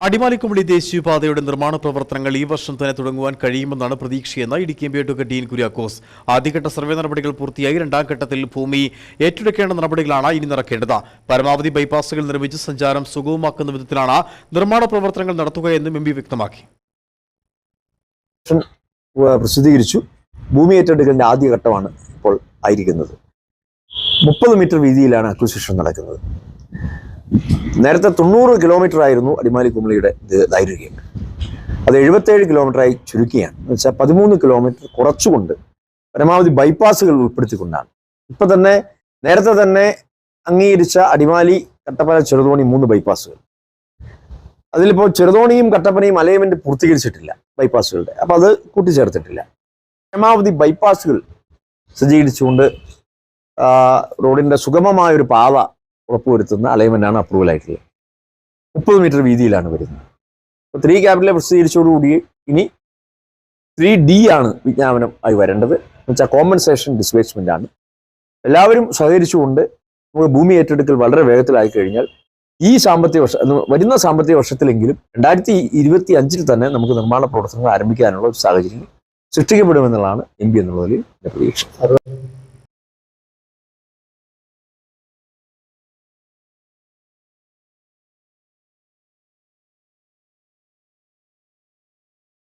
അടിമാലിക്കുമളി ദേശീയപാതയുടെ നിർമ്മാണ പ്രവർത്തനങ്ങൾ ഈ വർഷം തന്നെ തുടങ്ങുവാൻ കഴിയുമെന്നാണ് പ്രതീക്ഷയെന്ന് ഇടുക്കി എം.പി. അഡ്വക്കേറ്റ് ഡീൻ കുര്യാക്കോസ്. ആദ്യഘട്ട സർവേ നടപടികൾ പൂർത്തിയായി. രണ്ടാം ഘട്ടത്തിൽ ഭൂമി ഏറ്റെടുക്കേണ്ട നടപടികളാണ് ഇനി നടക്കേണ്ടത്. പരമാവധി ബൈപ്പാസുകൾ നിർമ്മിച്ച് സഞ്ചാരം സുഗമമാക്കുന്ന വിധത്തിലാണ് നിർമ്മാണ പ്രവർത്തനങ്ങൾ നടത്തുകയെന്നും എം.പി. വ്യക്തമാക്കി. പ്രസിദ്ധീകരിച്ചു. ഭൂമി ഏറ്റെടുക്കലിന്റെ ആദ്യഘട്ടമാണ് ഇപ്പോൾ ആയിരിക്കുന്നത്. 30 മീറ്റർ വീതിയിലാണ് അക്വിസിഷൻ നടക്കുന്നത്. നേരത്തെ 90 കിലോമീറ്റർ ആയിരുന്നു അടിമാലി കുമളിയുടെ ദൈർഘ്യം. അത് 77 കിലോമീറ്ററായി ചുരുക്കിയാണ്. എന്ന് വെച്ചാൽ 13 കിലോമീറ്റർ കുറച്ചുകൊണ്ട് പരമാവധി ബൈപ്പാസുകൾ ഉൾപ്പെടുത്തിക്കൊണ്ടാണ്. ഇപ്പൊ തന്നെ നേരത്തെ തന്നെ അംഗീകരിച്ച അടിമാലി കട്ടപ്പന ചെറുതോണി 3 ബൈപ്പാസുകൾ. അതിലിപ്പോൾ ചെറുതോണിയും കട്ടപ്പനയും അലൈൻമെന്റ് പൂർത്തീകരിച്ചിട്ടില്ല ബൈപ്പാസുകളുടെ. അപ്പൊ അത് കൂട്ടിച്ചേർത്തിട്ടില്ല. പരമാവധി ബൈപ്പാസുകൾ സജ്ജീകരിച്ചുകൊണ്ട് റോഡിന്റെ സുഗമമായ ഒരു പാത ഉറപ്പുവരുത്തുന്ന അലൈൻമെന്റാണ് അപ്രൂവൽ ആയിട്ടുള്ളത്. 30 മീറ്റർ വീതിയിലാണ് വരുന്നത്. അപ്പോൾ 3 ക്യാപിറ്റലെ പ്രസിദ്ധീകരിച്ചതോടുകൂടി ഇനി 3D ആണ് വിജ്ഞാപനം ആയി വരേണ്ടത്. എന്ന് വെച്ചാൽ കോമ്പൻസേഷൻ ഡിസ്പ്ലേസ്മെന്റ് ആണ്. എല്ലാവരും സഹകരിച്ചുകൊണ്ട് നമുക്ക് ഭൂമി ഏറ്റെടുക്കൽ വളരെ വേഗത്തിലായി കഴിഞ്ഞാൽ ഈ സാമ്പത്തിക വർഷം വരുന്ന സാമ്പത്തിക വർഷത്തിലെങ്കിലും 2025 തന്നെ നമുക്ക് നിർമ്മാണ പ്രവർത്തനങ്ങൾ ആരംഭിക്കാനുള്ള ഒരു സാഹചര്യം സൃഷ്ടിക്കപ്പെടുമെന്നുള്ളതാണ് എം.പി. എന്നുള്ളതിൽ പ്രതീക്ഷ.